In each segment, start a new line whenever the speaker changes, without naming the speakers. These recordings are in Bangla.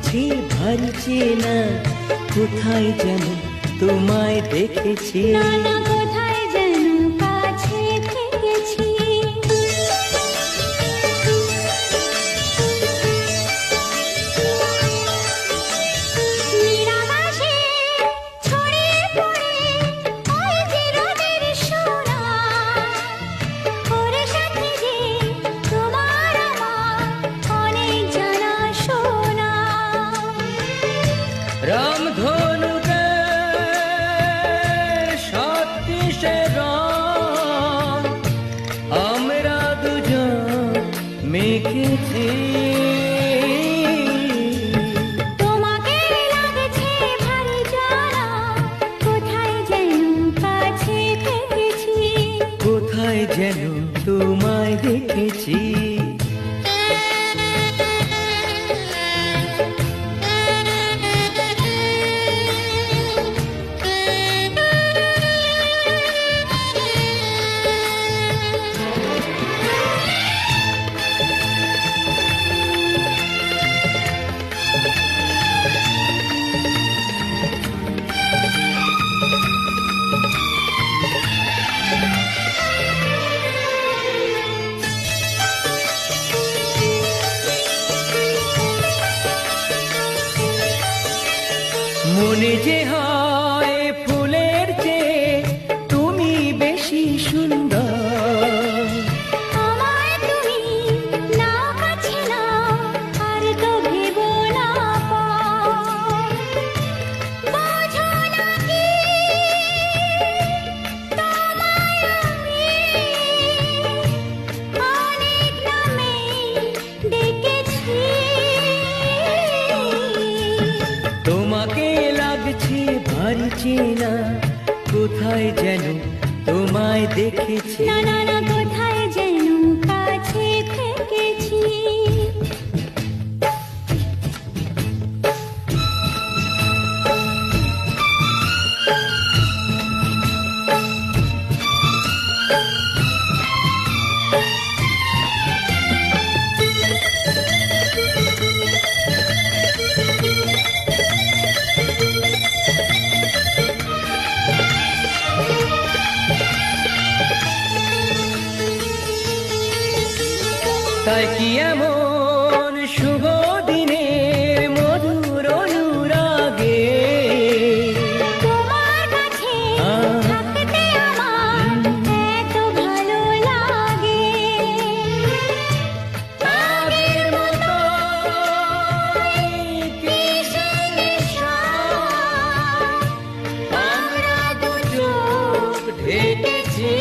লাগছে ভারী চেনা, কোথায় যেন তোমায় দেখেছি।
না না কোথায় যেন কাছে থেকেছি। নিরাকাশে ছড়িয়ে পড়ে ওই যে রোদের সোনা, ওর সাথে যে তোমার আমার অনেক জানা শোনা।
রামধনুকে সত্যিশে রং আমরা দুজন মেখেছি।
তোমাকে লাগছে ভারী জানা, কোথায় যেন কাছে থেকেছি।
কোথায় যেন তোমায় দেখেছি। মনে যে হয় ফুলের চেয়ে তুমি বেশি সুন্দর।
আমায় তুমি নাও কাছে নাও, আর তো ভেবো না পর। বোঝো না কি তোমায় আমি অনেক নামে ডেকেছি।
তোমাকে লাগছে ভারী চেনা, কোথায় যেন তোমায় দেখেছি।
না না না কোথায় যেন কাছে থেকেছি।
তাই কি এমন শুভ দিনের মধুর অনুরাগে
তোমার কাছে থাকতে আমার এত ভালো লাগে।
আগের মতো
কিসে নেশা,
আমরা দু চোখ ঢেকেছি।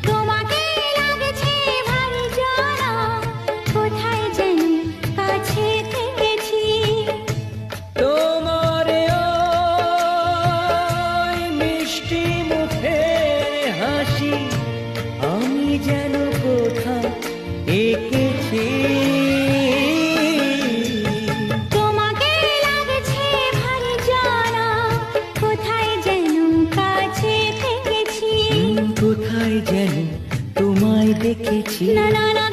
তোমাকে লাগছে ভারী জানা, কোথায় যেন কাছে থেকেছি।
তোমার ওই মিষ্টি মুখের হাসি আমি যেন কোথায় এঁকেছি।
তোমাকে লাগছে ভারী জানা, কোথায় যেন কাছে থেকেছি।
কোথায় যেন তোমায় দেখেছি।
না না না